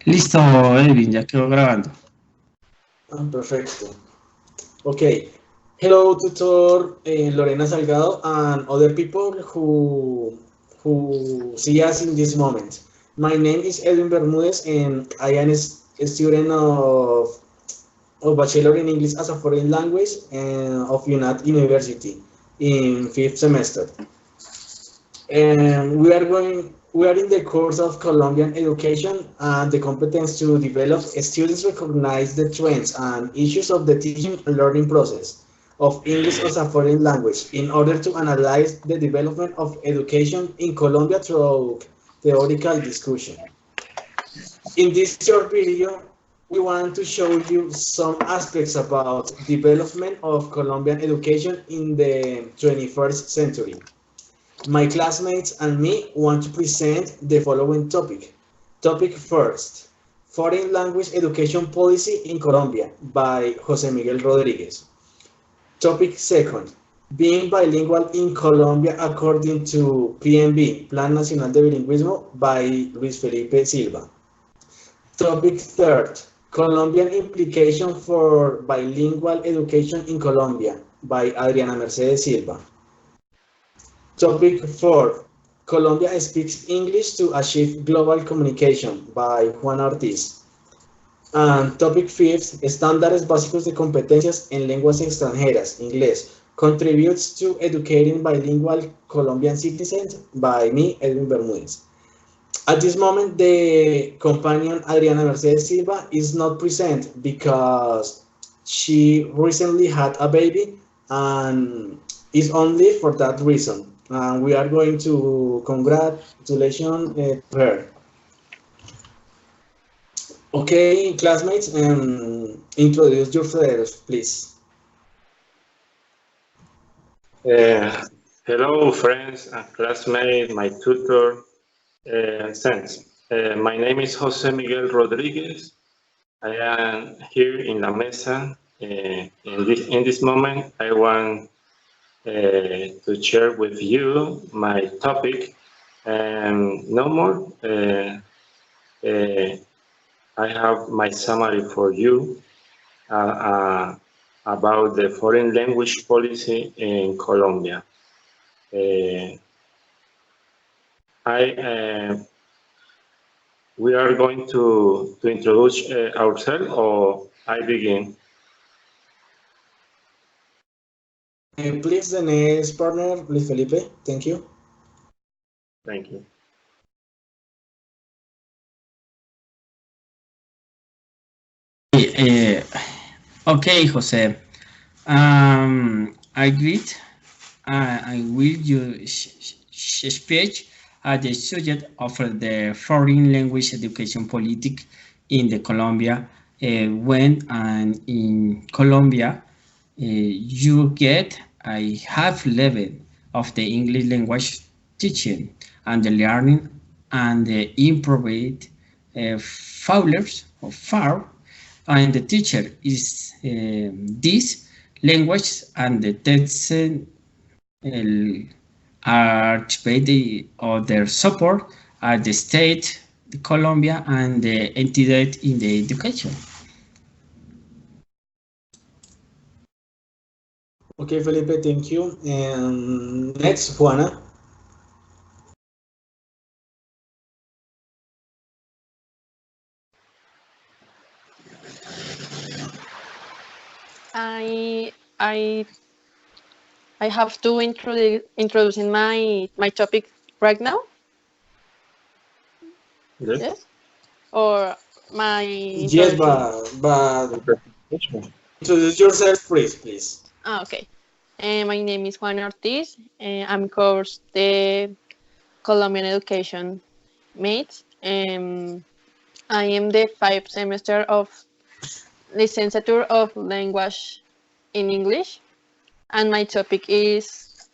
Listo, Edwin, ya quedó grabando. Perfecto. Okay. Hello, tutor Lorena Salgado and other people who see us in this moment. My name is Edwin Bermudez, and I am a student of Bachelor in English as a Foreign Language of UNAT University in 5th semester. And we are in the course of Colombian education and the competence to develop students recognize the trends and issues of the teaching and learning process of English as a foreign language in order to analyze the development of education in Colombia through theoretical discussion. In this short video, we want to show you some aspects about development of Colombian education in the 21st century. My classmates and me want to present the following topic. Topic first, Foreign Language Education Policy in Colombia by Jose Miguel Rodriguez. Topic second, Being Bilingual in Colombia according to PNB, Plan Nacional de Bilingüismo by Luis Felipe Silva. Topic third, Colombian Implication for Bilingual Education in Colombia by Adriana Mercedes Silva. Topic 4. Colombia speaks English to achieve global communication by Juan Ortiz. And topic 5. Estándares básicos de competencias en lenguas extranjeras, inglés, contributes to educating bilingual Colombian citizens by me, Edwin Bermudez. At this moment, the companion Adriana Mercedes Silva is not present because she recently had a baby and is only for that reason. We are going to congratulations her. Okay, classmates, introduce yourselves, please. Hello, friends and classmates, my tutor. Thanks. My name is Jose Miguel Rodriguez. I am here in La Mesa. In this moment, I want to share with you my topic. No more. I have my summary for you about the foreign language policy in Colombia. We are going to introduce ourselves, or I begin? Please, the next partner, Luis Felipe. Thank you. Thank you. Okay, Jose. I greet. I will use speech at the subject of the foreign language education politic in the Colombia. When and in Colombia, you get a half level of the English language teaching and the learning and the improved fowlers or far, and the teacher is this language and the text are the other support at the state, the Colombia, and the entity in the education. Okay, Felipe, thank you. And next, Juana. I have to introducing my topic right now. Yes. Yes. Or my Yes, but introduce yourself, please. Okay. My name is Juan Ortiz. I'm course the Colombian education mates. I am the 5th semester of Licenciature of Language in English, and my topic is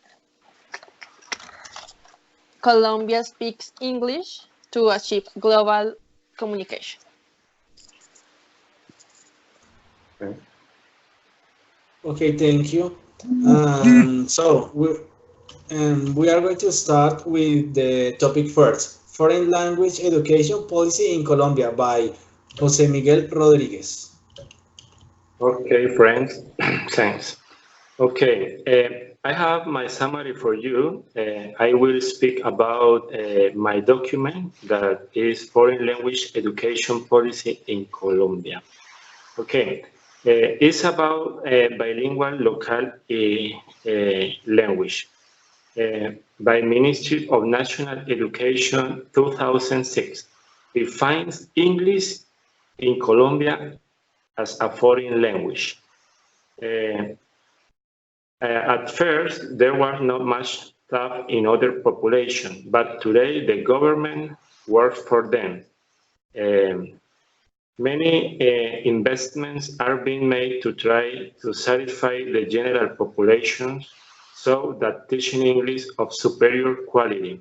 Colombia speaks English to achieve global communication. Okay, thank you. So we are going to start with the topic first, Foreign Language Education Policy in Colombia by José Miguel Rodríguez. Okay, friends, thanks. Okay, I have my summary for you. I will speak about my document that is Foreign Language Education Policy in Colombia. Okay, it's about bilingual local language by Ministry of National Education 2006 defines English in Colombia as a foreign language. At first, there was not much thought in other population, but today the government works for them. Many investments are being made to try to satisfy the general population so that teaching English of superior quality.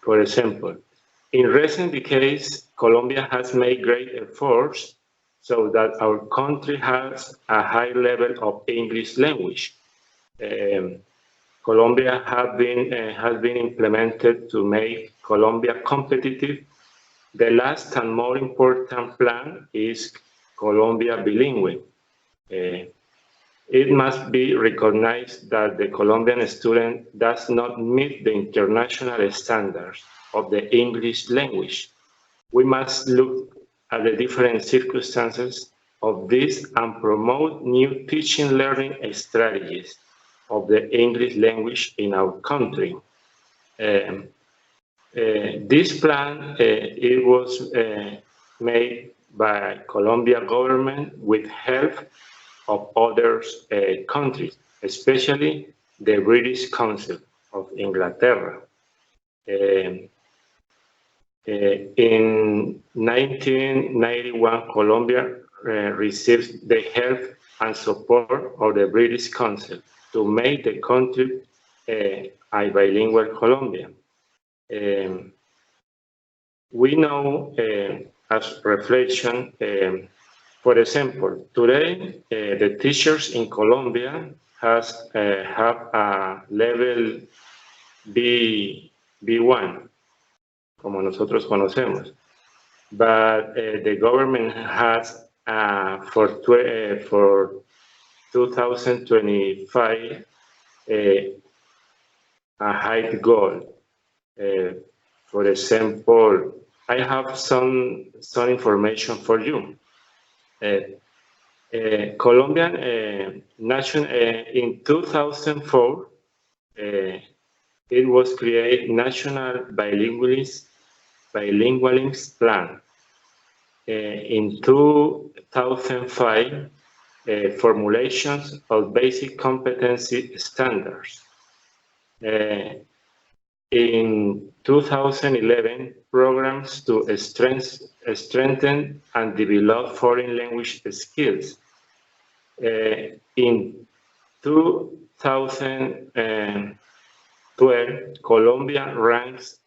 For example, in recent decades, Colombia has made great efforts so that our country has a high level of English language. Colombia has been implemented to make Colombia competitive. The last and more important plan is Colombia Bilingual. It must be recognized that the Colombian student does not meet the international standards of the English language. We must look at the different circumstances of this and promote new teaching learning strategies of the English language in our country. This plan it was made by Colombia government with help of other countries, especially the British Council of Inglaterra. In 1991, Colombia received the help and support of the British Council to make the country a bilingual Colombia. We know as reflection, for example, today the teachers in Colombia have a level B1, como nosotros conocemos, but the government has for 2025 a high goal. For example, I have some information for you. Colombian nation in 2004 it was created National Bilingualism Plan. In 2005, formulations of basic competency standards. In 2011, programs to strengthen and develop foreign language skills. In 2012, Colombia ranks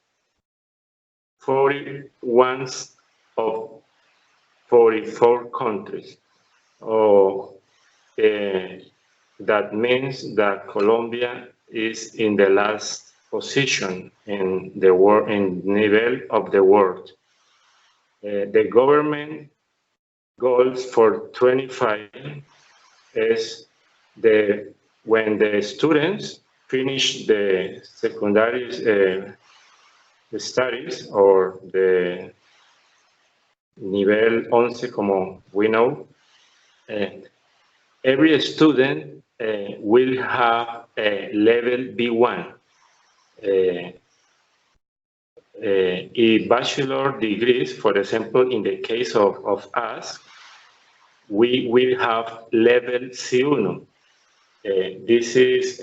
41 of 44 countries. That means that Colombia is in the last position in the world, in level of the world. The government goals for 25 is when the students finish the secondary studies or the nivel 11, como we know, every student will have a level B1. A bachelor degrees, for example, in the case of us, we will have level C1. This is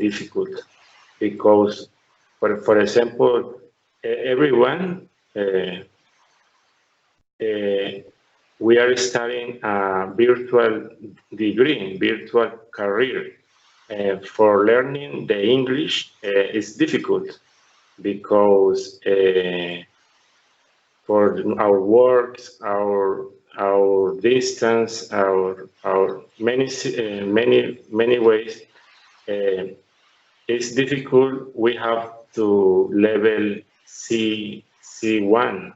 difficult because, for example, everyone we are studying a virtual degree, virtual career. For learning the English is difficult because for our works, our our distance, our many ways, it's difficult. We have to level C1,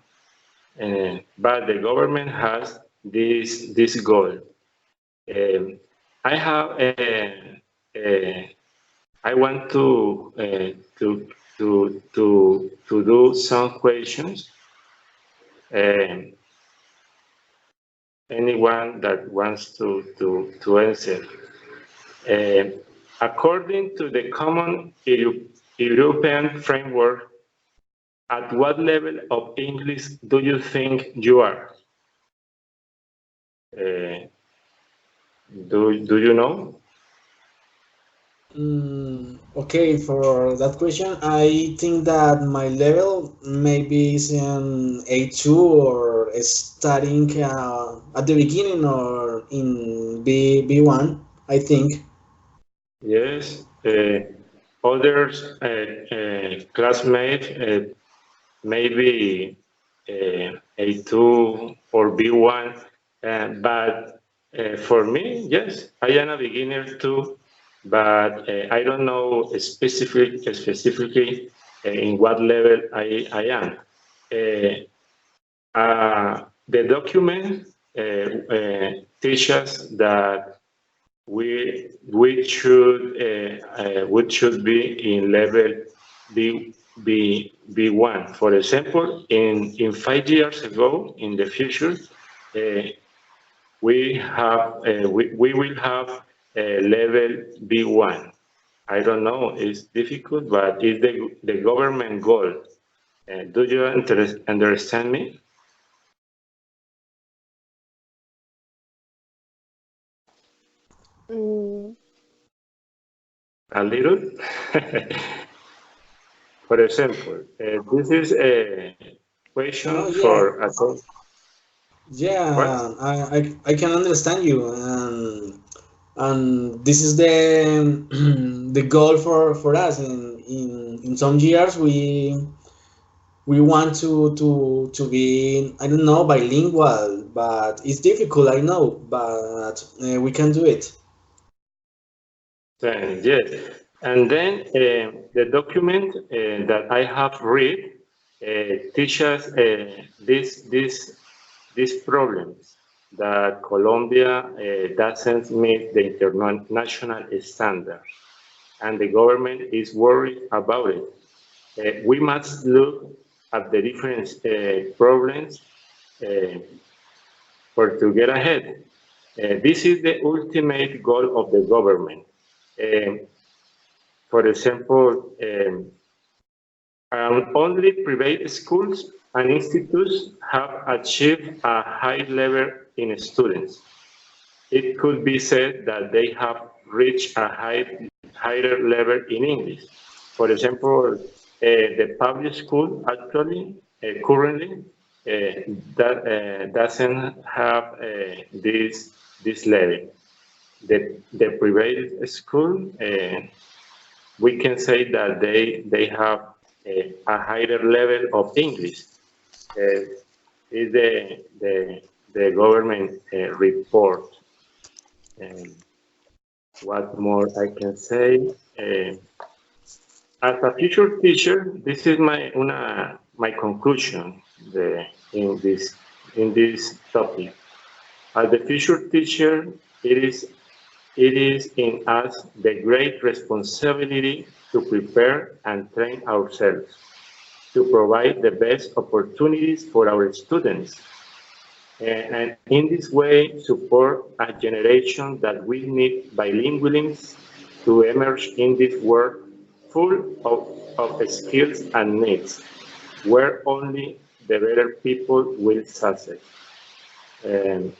but the government has this goal. I have I want to do some questions. Anyone that wants to answer. According to the Common European Framework, at what level of English do you think you are? Do you know? Okay, for that question, I think that my level maybe is in A2 or starting at the beginning or in B1, I think. Yes. Others classmates maybe A2 or B1, but for me, yes, I am a beginner too, but I don't know specifically in what level I am. The document teaches that we should be in level B1. For example, in 5 years ago, in the future, we will have level B1. I don't know, it's difficult, but it's the government goal. Do you understand me? Mm, A little? For example, this is a question Yeah, for a what? yeah, I can understand you, and this is the the goal for us. In some years, we want to be, I don't know, bilingual, but it's difficult, I know, but we can do it. Yes, and then the document that I have read teaches these problems that Colombia doesn't meet the international standard, and the government is worried about it. We must look at the different problems uh, for to get ahead. This is the ultimate goal of the government. Um, for example, only private schools and institutes have achieved a high level in students. It could be said that they have reached a higher level in English. For example, the public school actually currently doesn't have this level. The private school, we can say that they have a higher level of English. Is the government report. Um, what more I can say? As a future teacher, this is my conclusion in this topic. As the future teacher, it is in us the great responsibility to prepare and train ourselves to provide the best opportunities for our students, and in this way support a generation that will need bilingualism to emerge in this world full of skills and needs, where only the better people will succeed. Um,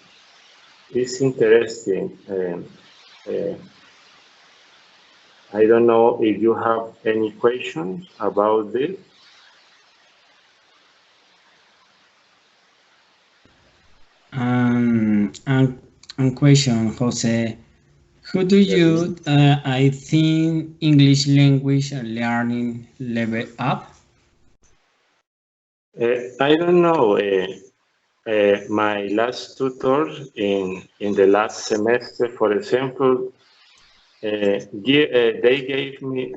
it's interesting. Uh, I don't know if you have any questions about this. And question, Jose, how do you, I think, English language learning level up? I don't know. my last tutor in the last semester, for example, they gave me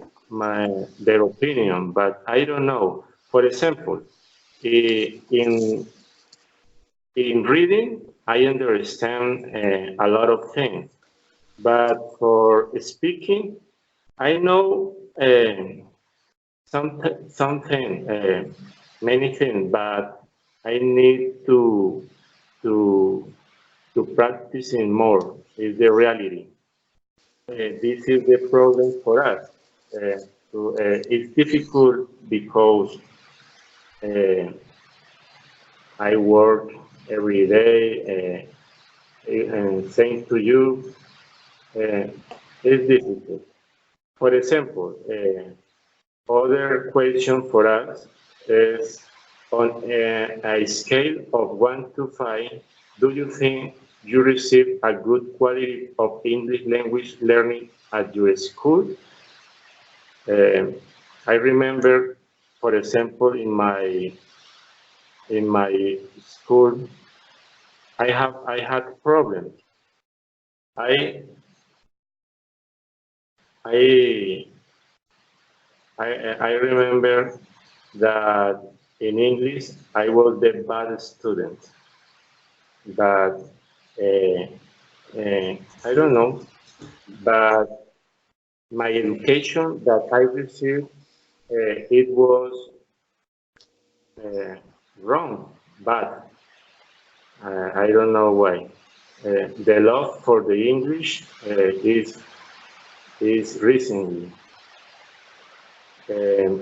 their opinion, but I don't know. For example, in reading, I understand a lot of things, but for speaking, I know something, many things, but I need to to practicing more. Is the reality. This is the problem for us. It's difficult because uh, I work every day, and thanks to you, it's difficult. For example, other question for us is on a scale of 1 to 5, do you think you receive a good quality of English language learning at your school? Um, I remember, for example, in my school, I had problems. I I I remember that in English I was the bad student. That I don't know, but my education that I received it was uh, wrong, but I don't know why. The love for the English is recently. Um,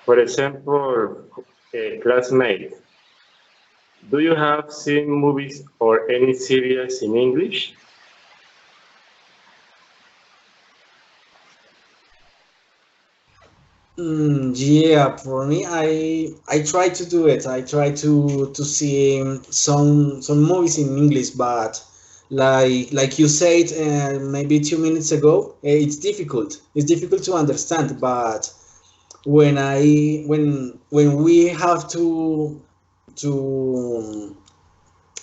for example, classmate, do you have seen movies or any series in English? Yeah, for me, I try to do it. I try to see some movies in English, but like you said, maybe 2 minutes ago, it's difficult. It's difficult to understand. But when we have to to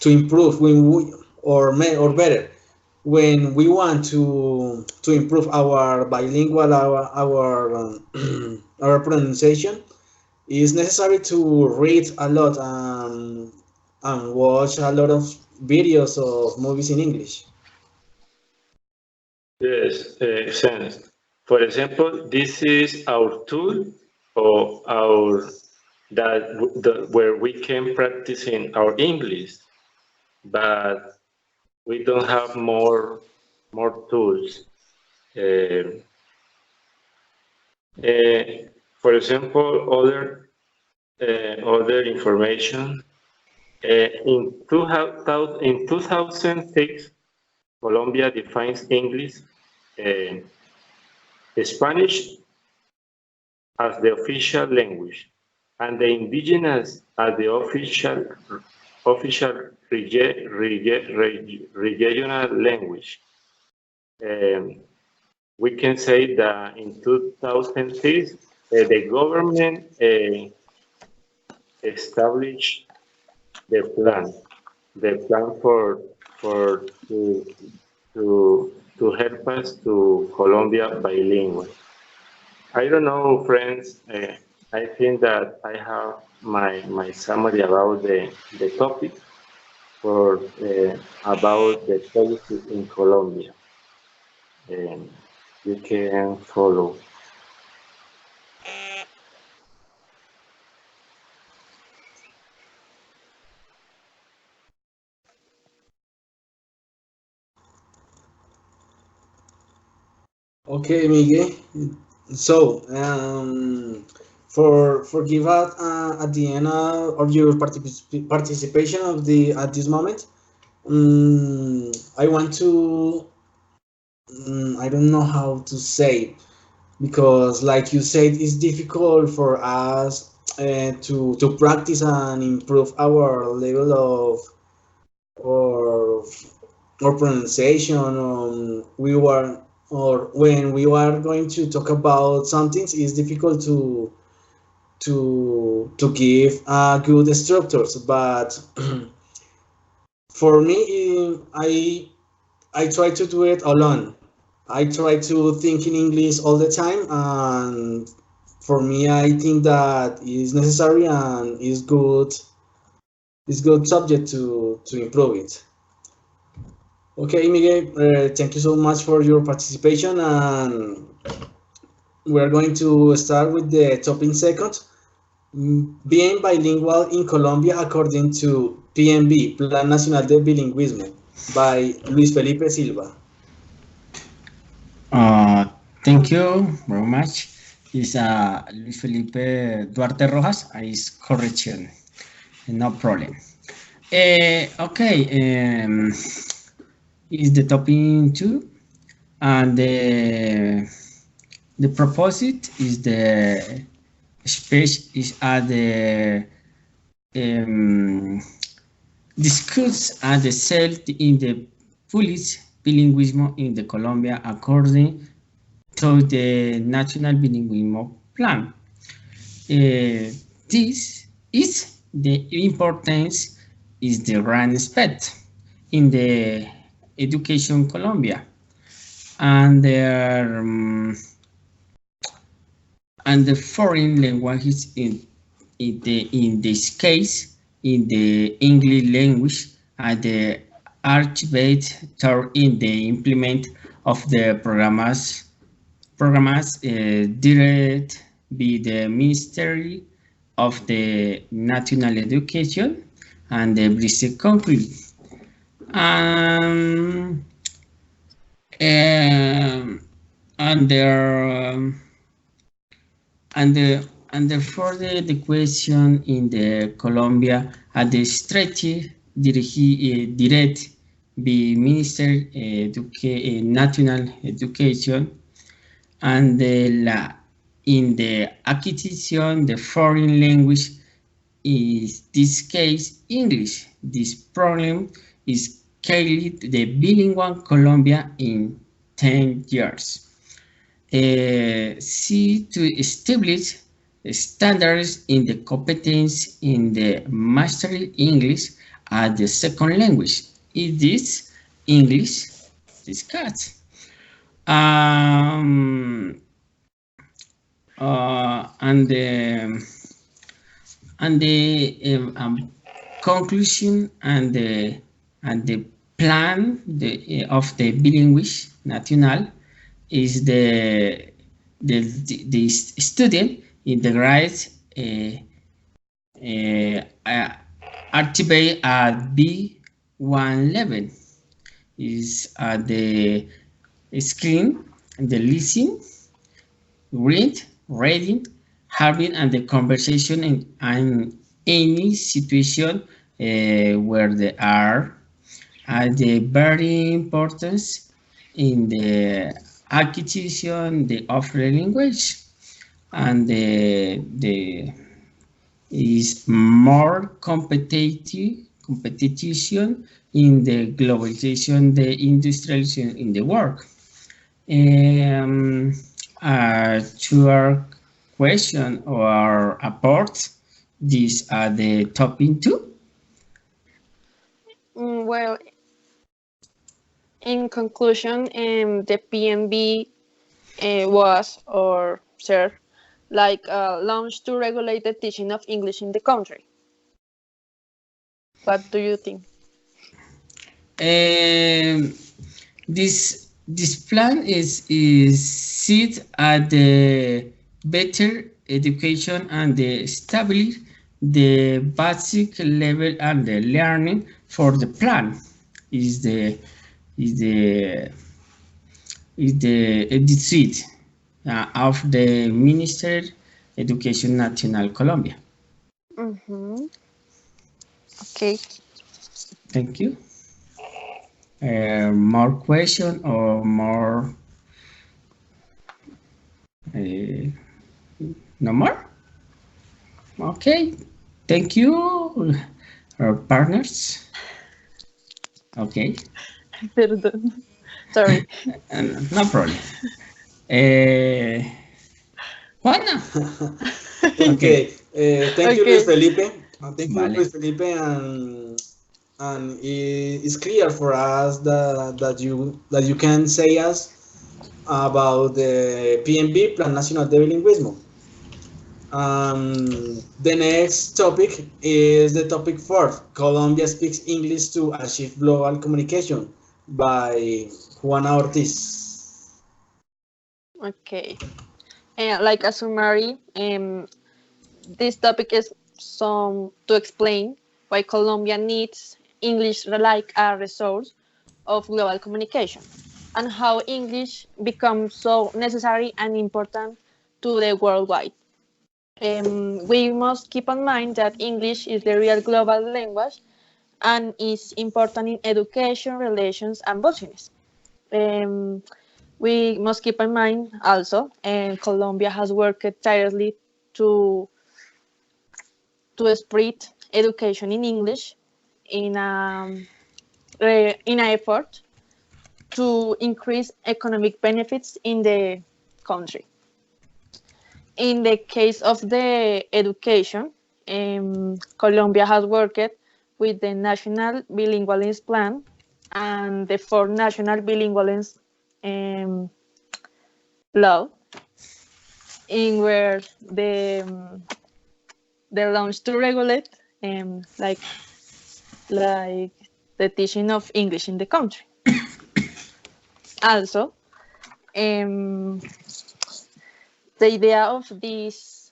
improve, when we or better, when we want to improve our bilingual, our pronunciation, it's necessary to read a lot and watch a lot of videos of movies in English. Yes, sense. For example, this is our tool or our where we can practice in our English, but we don't have more tools. Uh, uh, for example, other information. In 2006, Colombia defines English, uh, Spanish as the official language, and the indigenous as the official regional language. Um, we can say that in 2006, the government established the plan for to help us to Colombia bilingual. I don't know, friends. I think that I have my summary about the topic for about the policy in Colombia. And you can follow. Okay, Miguel. So, for give out at the end of your participation of the at this moment, I want to I don't know how to say, because like you said, it's difficult for us to practice and improve our level of or or pronunciation. We were or when we are going to talk about something, it's difficult to give good structures, but for me, I try to do it alone. I try to think in English all the time, and for me, I think that is necessary and is good. Is good subject to improve it. Okay, Miguel, thank you so much for your participation, and we are going to start with the topic second. Being bilingual in Colombia according to PNB, Plan Nacional de Bilingüismo, by Luis Felipe Silva. Thank you very much. Is Luis Felipe Duarte Rojas. Is correction. No problem. Okay. Is the topic two, and the proposite is the speech is at the discuss at the self in the police bilinguismo in the Colombia according to the National Bilinguismo Plan. This is the importance is the grand aspect in the education Colombia, and the foreign languages in this case in the English language and the archived in the implement of the programas direct by the Ministry of the National Education and the British country. And further the question in the Colombia administrative direct by Minister National Education and in the acquisition the foreign language is this case English. This problem is carried the bilingual Colombia in 10 years. C to establish standards in the competence in the mastery English as the second language. It is English discussed. And the conclusion and the plan of the bilingual national is the student integrates activate at B1 level is at the screen, the listening, reading, having, and the conversation in any situation where they are. And the very importance in the acquisition of the language, and the is more competition in the globalization, the industrialization in the work. To our question or report, these are the topic two. Well, in conclusion, the PNB was or served like launched to regulate the teaching of English in the country. What do you think? This plan is set at the better education and the establish the basic level and the learning for the plan is the seat of the Minister Education National Colombia. Okay. Thank you. More question or more? No more? Okay. Thank you, our partners. Okay. Perdón. Sorry. No problem. Juana. Okay. Thank you, Luis Okay. Felipe. Thank you, Vale. Luis Felipe, and it's clear for us that you can say us about the PNB, Plan Nacional de Bilingüismo. The next topic is the topic 4. Colombia speaks English to achieve global communication by Juana Ortiz. Okay. Like a summary, this topic is some to explain why Colombia needs English like a resource of global communication and how English becomes so necessary and important to the worldwide. We must keep in mind that English is the real global language and is important in education, relations, and business. Um, we must keep in mind also, and Colombia has worked tirelessly to spread education in English in in an effort to increase economic benefits in the country. In the case of the education, Colombia has worked with the National Bilingualism Plan and the four National Bilingualism um, Law, in where the launch to regulate like the teaching of English in the country. Also, um, the idea of this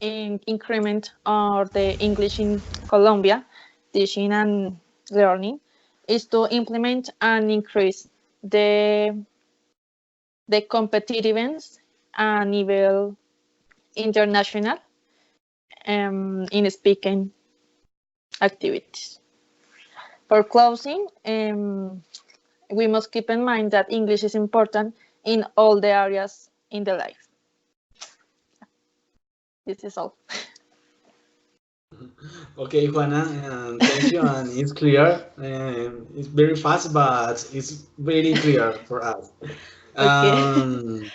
increment of the English in Colombia, teaching and learning, is to implement and increase the competitiveness and level international in speaking activities. For closing, we must keep in mind that English is important in all the areas in the life. This is all. Okay, Juana, thank you, and it's clear. It's very fast, but it's very clear for us. Okay.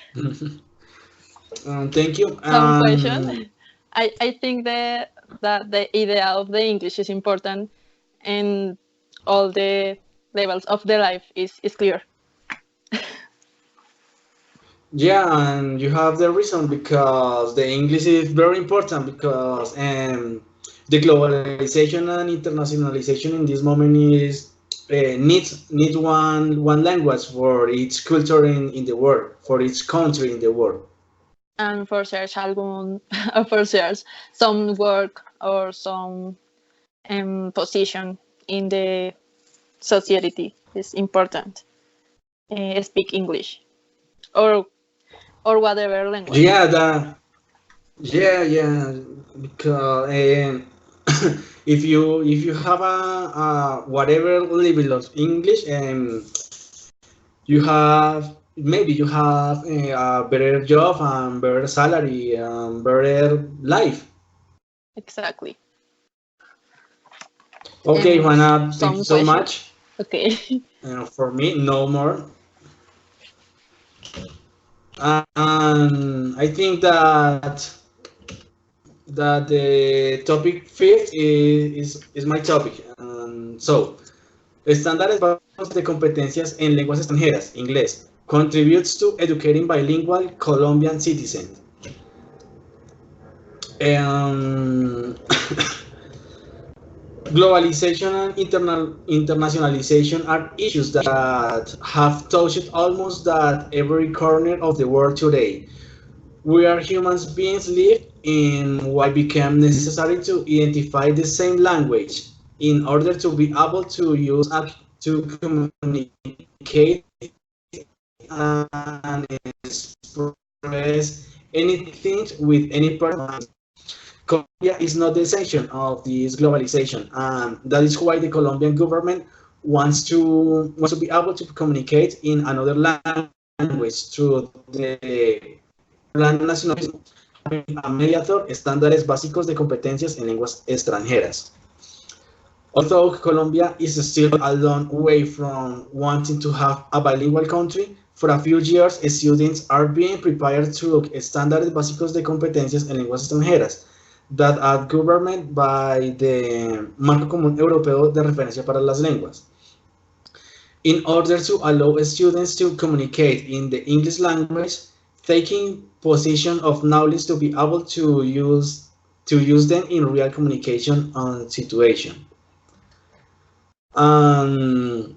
Um, thank you. Some question. I think that the idea of the English is important and all the levels of the life is clear. Yeah, and you have the reason because the English is very important because the globalization and internationalization in this moment is needs one language for each culture in the world, for each country in the world. And for search algún, for search some work or some position in the society is important. Speak English or whatever language. Yeah, yeah, because if you have a whatever level of English, you have maybe you have a better job and better salary and better life. Exactly. Okay, Juana, thank you Some so question. much. Okay. For me, no more. And I think that the topic fifth is my topic. So, estándares básicos de competencias en lenguas extranjeras, inglés, contributes to educating bilingual Colombian citizens. Um, Globalization and internationalization are issues that have touched almost that every corner of the world today. We are human beings live in what became necessary to identify the same language in order to be able to use to communicate and express anything with any person. Colombia is not the exception of this globalization, and that is why the Colombian government wants to be able to communicate in another language through the Plan Nacional a mediator estándares básicos de competencias en lenguas extranjeras. Although Colombia is still a long way from wanting to have a bilingual country, for a few years students are being prepared through estándares básicos de competencias en lenguas extranjeras that are governed by the Marco Común Europeo de Referencia para las Lenguas. In order to allow students to communicate in the English language, taking possession of knowledge to be able to use them in real communication situation. Um,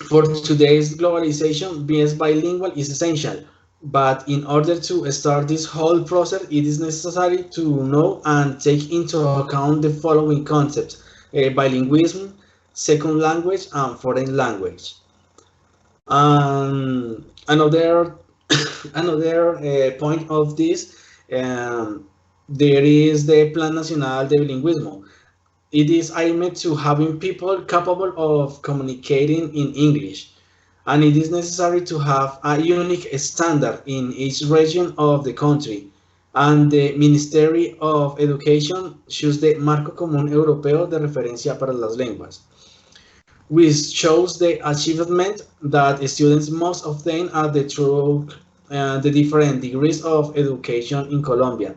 for today's globalization, being bilingual is essential, but in order to start this whole process, it is necessary to know and take into account the following concepts: bilingualism, second language, and foreign language. Another another point of this, there is the Plan Nacional de Bilingüismo. It is aimed to having people capable of communicating in English, and it is necessary to have a unique standard in each region of the country. And the Ministry of Education choose the Marco Común Europeo de Referencia para las Lenguas, which shows the achievement that students must obtain at the through the different degrees of education in Colombia.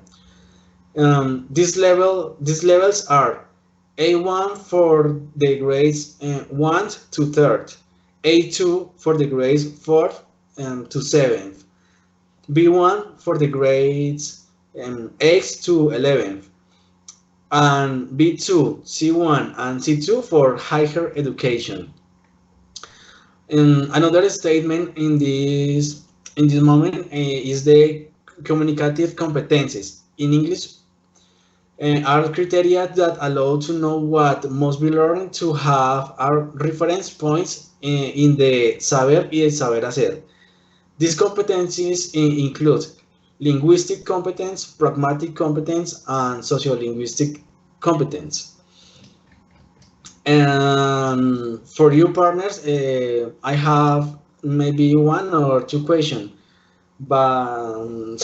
These levels are A1 for the grades 1 to 3rd, A2 for the grades 4th to 7th, B1 for the grades 8th to 11th, and B2, C1, and C2 for higher education. Another statement in this moment is the communicative competencies. In English, are criteria that allow to know what must be learned to have our reference points in the saber y el saber hacer. These competencies include linguistic competence, pragmatic competence, and sociolinguistic competence. And for you partners, I have maybe one or two questions. But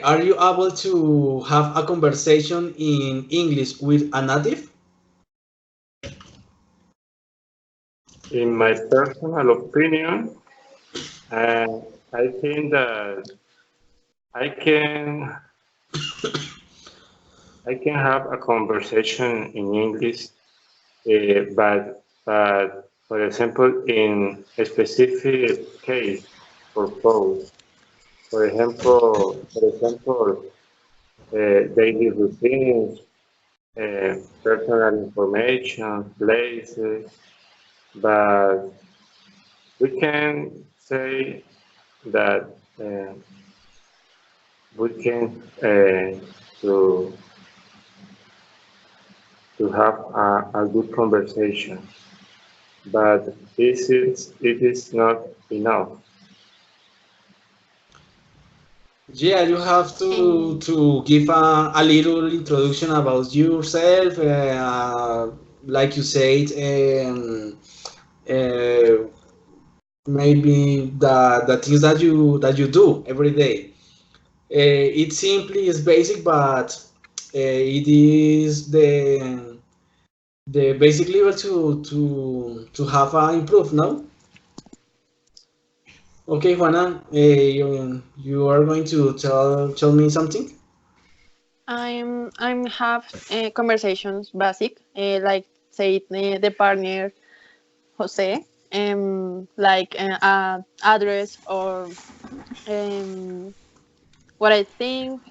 are you able to have a conversation in English with a native? In my personal opinion, I think that I can I can have a conversation in English, but for example, in a specific case for both. For example, daily routines, personal information, places, but we can say that we can to have a good conversation, but it is not enough. Yeah, you have to give a little introduction about yourself, like you said, uh, maybe the things that you do every day. It simply is basic, but it is the basic level to have a improve, no? Okay, Juana, you are going to tell me something? I'm have conversations basic, like say the partner Jose, like address or what I think,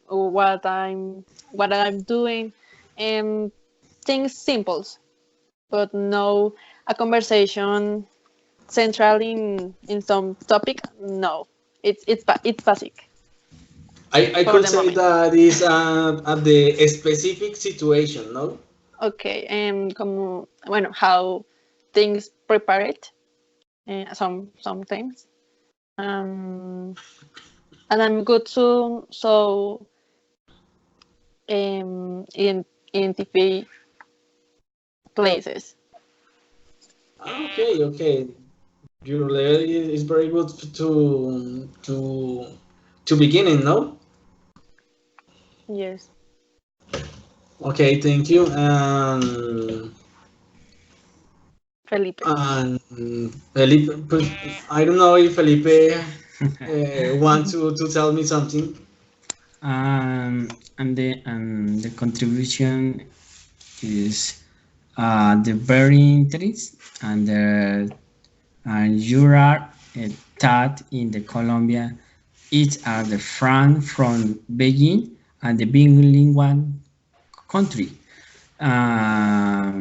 or what I'm doing, um, things simples, but no a conversation central in some topic. No, it's basic I for could the say moment. that is at the specific situation, no? Okay, como bueno, how things prepared, sometimes, um, and I'm good to identify places. Okay, okay. Your level is very good to beginning, no? Yes. Okay, thank you. Felipe. And Felipe, I don't know if Felipe want to tell me something. And the contribution is the very interest and you are taught in the Colombia. It's the France from Beijing and the bilingual country. By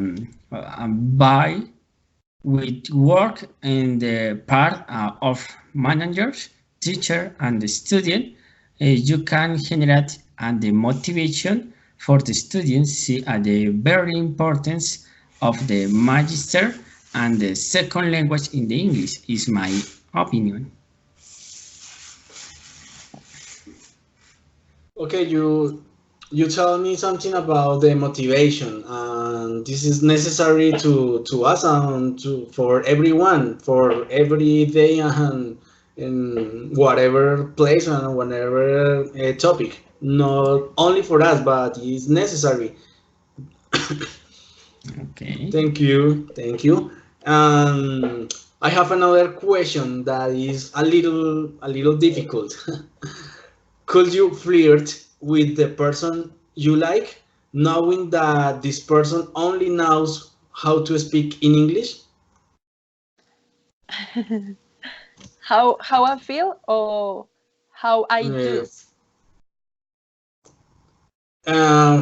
with work in the part of managers, teacher, and the student, you can generate and the motivation for the students see the very importance of the magister and the second language in the English is my opinion. Okay, you tell me something about the motivation, and this is necessary to us and to for everyone for every day and in whatever place and whatever topic. Not only for us, but it's necessary. Okay. Thank you. I have another question that is a little difficult. Could you flirt with the person you like, knowing that this person only knows how to speak in English? How I feel or how I Uh, do?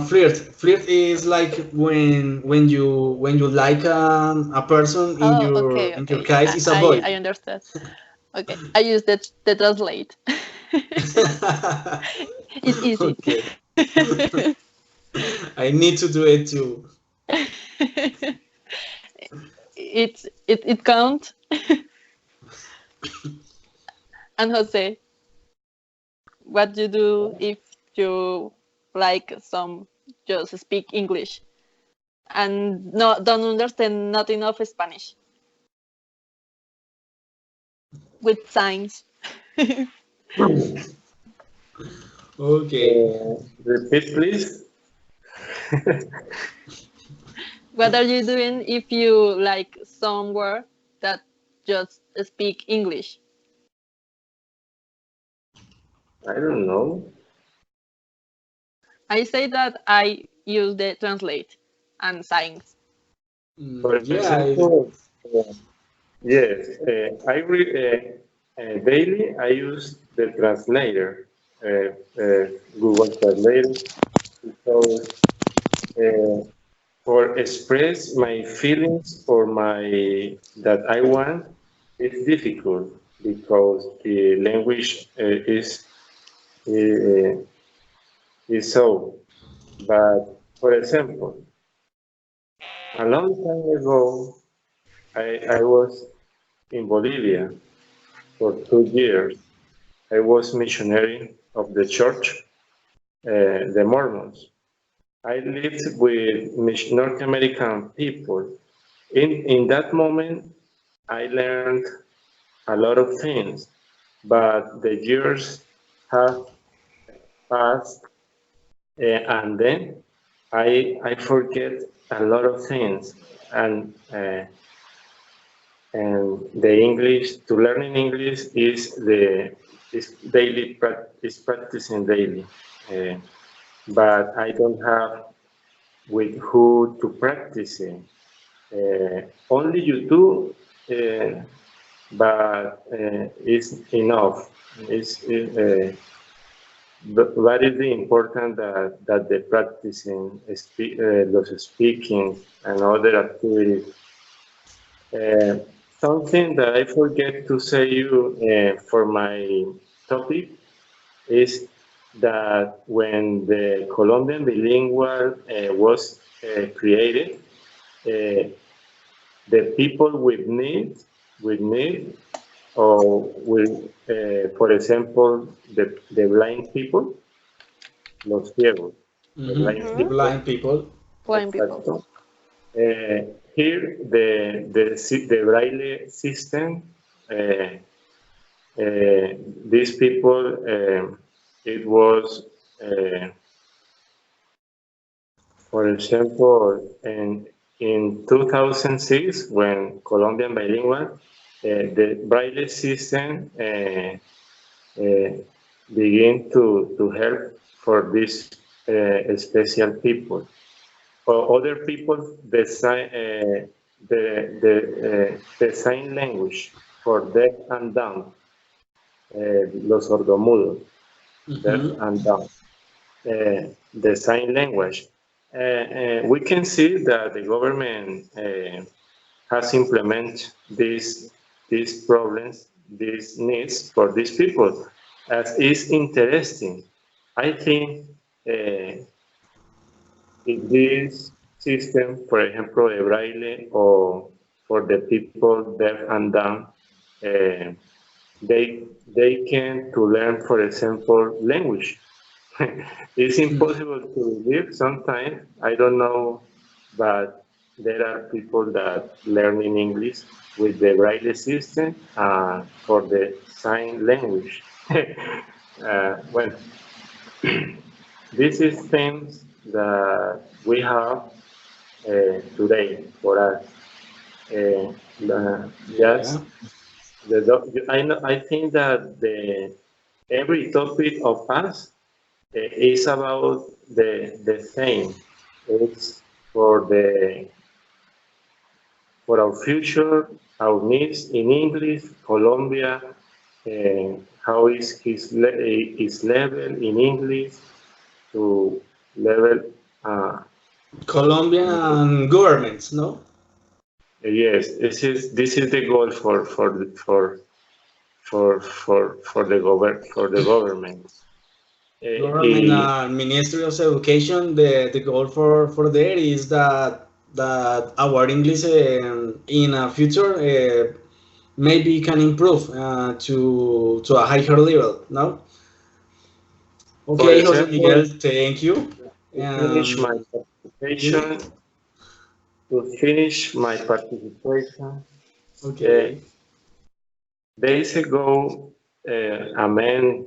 flirt is like when you like a person in Oh, your okay, in your okay. case is a boy. I understand. Okay, I use the translate. It's easy. Okay, I need to do it too. It count. And Jose, what you do if you like some just speak English and no don't understand nothing of Spanish with signs? Okay. Repeat, please. What are you doing if you like somewhere that just speak English? I don't know. I say that I use the translate and signs. For Yeah. example, yes, daily I use the translator, Google Translator, because uh, for express my feelings or my that I want, it's difficult because the language uh, is so. But for example, a long time ago, I was in Bolivia for 2 years. I was missionary of the church, the Mormons. I lived with North American people. In that moment, I learned a lot of things, but the years have passed, and then I forget a lot of things, and the English to learning English is daily is practicing daily, uh, but I don't have with who to practice it. Only YouTube, but it's enough. It's what is the important that the practicing, those speaking and other activities. Uh, Something that I forget to say you for my topic is that when the Colombian bilingual was created, uh, the people with need, or with, for example, the blind people, los ciegos, the blind The Mm-hmm. people, blind people. Blind people. exacto. Here, the Braille system, uh, these people, it was For example, in 2006, when Colombian bilingual, the Braille system uh, begin to help for these special people. For other people, the sign language for deaf and dumb, los sordomudos, deaf Mhm. and dumb, the sign language. We can see that the government has implemented these problems, these needs for these people, as is interesting. I think if this system, for example, the Braille or for the people deaf and dumb, uh, they can to learn, for example, language. It's impossible to live sometimes. I don't know, but there are people that learn in English with the Braille system for the sign language. Well, this is things that we have today for us. Yeah. Just I know, I think that the every topic of us is about the same. It's for the for our future, our needs in English, Colombia, how is his level in English to level. Uh, Colombian governments, no? yes, this is the goal for the government. Government and Ministry of Education, the goal for there is that our English in a future maybe can improve to a higher level. No, For okay, Jose example, Miguel, thank you. to finish my Dime. participation, to finish my participation, uh, Okay. days ago, a man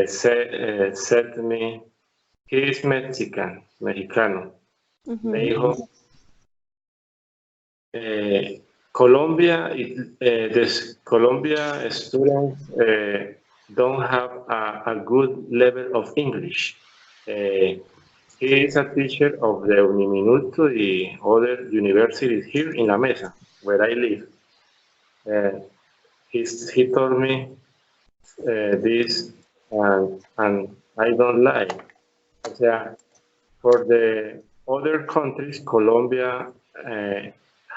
said to me, he is Mexican, mexicano. Me Mhm. Mhm. dijo, Colombia, Colombia students don't have a good level of English. Uh, he is a teacher of the Uniminuto, the other universities here in La Mesa, where I live. Uh, he told me this, and I don't lie. O sea, for the other countries, Colombia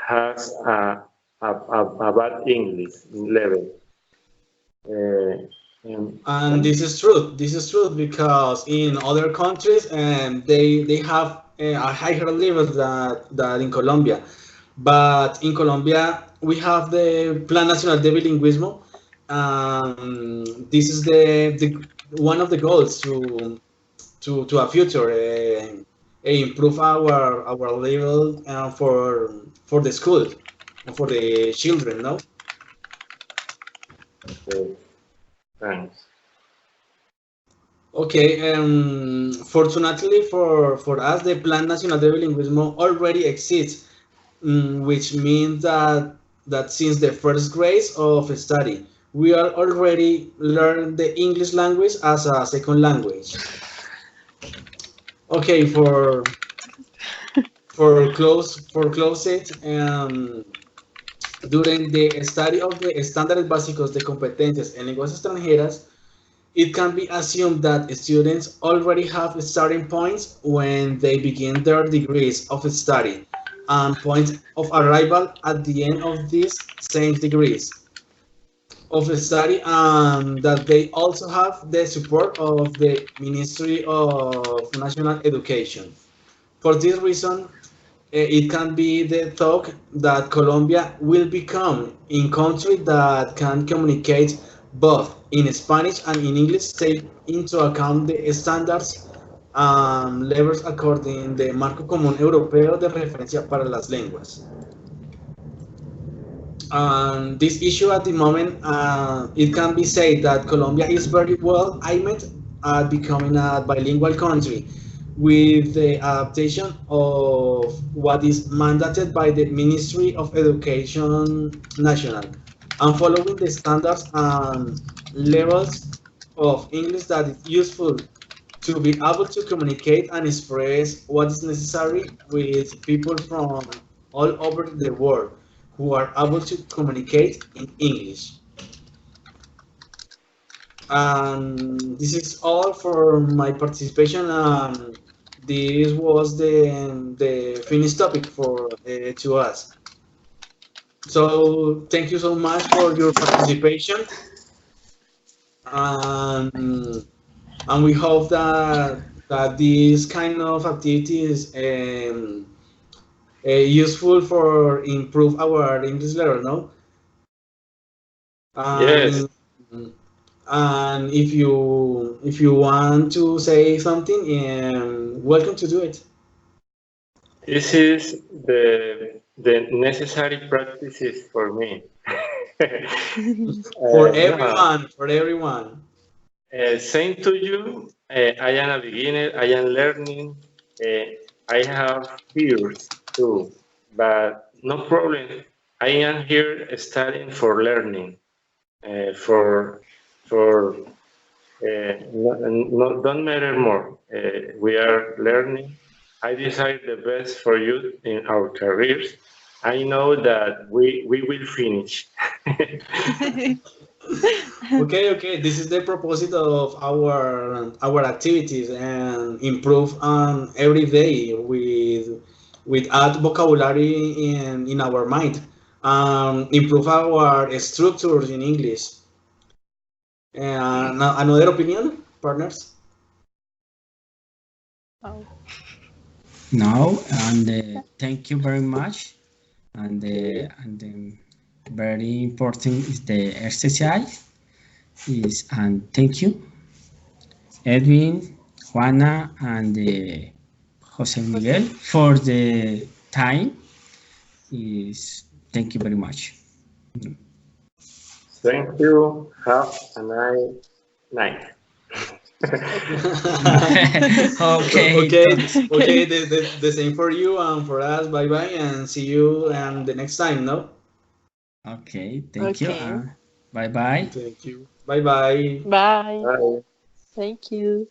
has a bad English level. Uh, And this is true. This is true because in other countries, they have a higher level than in Colombia. But in Colombia, we have the Plan Nacional de Bilingüismo. This is the one of the goals to a future improve our level for the school for the children. No. thanks. Okay, fortunately for us, the Plan Nacional de Bilingüismo already exists, which means that since the first grade of study, we are already learn the English language as a second language. Okay, for close it, during the study of the estándares básicos de competencias en lenguas extranjeras, it can be assumed that students already have starting points when they begin their degrees of study and point of arrival at the end of these same degrees of study, and that they also have the support of the Ministry of National Education. For this reason, it can be the thought that Colombia will become a country that can communicate both in Spanish and in English, take into account the standards levels according the Marco Común Europeo de Referencia para las Lenguas. This issue at the moment, it can be said that Colombia is very well aimed at becoming a bilingual country, with the adaptation of what is mandated by the Ministry of Education National and following the standards and levels of English that is useful to be able to communicate and express what is necessary with people from all over the world who are able to communicate in English. And this is all for my participation. And this was the finished topic for to us. So thank you so much for your participation, and we hope that these kind of activities useful for improve our English level, no? Yes, And and if you want to say something, welcome to do it. this is the necessary practices for me. For No, everyone, for everyone. same to you. I am a beginner. I am learning. Uh, I have fears too, but no problem. I am here studying for learning. For don't matter more. We are learning. I desire the best for you in our careers. I know that we will finish. Okay, okay. This is the proposal of our activities and improve on every day with add vocabulary in our mind. Improve our structures in English. And another opinion, partners? Oh, No, and thank you very much. And very important is the exercise. And thank you, Edwin, Juana, and Jose Miguel for the time. Thank you very much. Thank you. Have a nice night. Okay, Okay, okay. the same for you and for us. Bye bye, and see you the next time. No, okay, thank you. Okay. Bye bye. thank you. Bye bye. Bye. Bye. Thank you.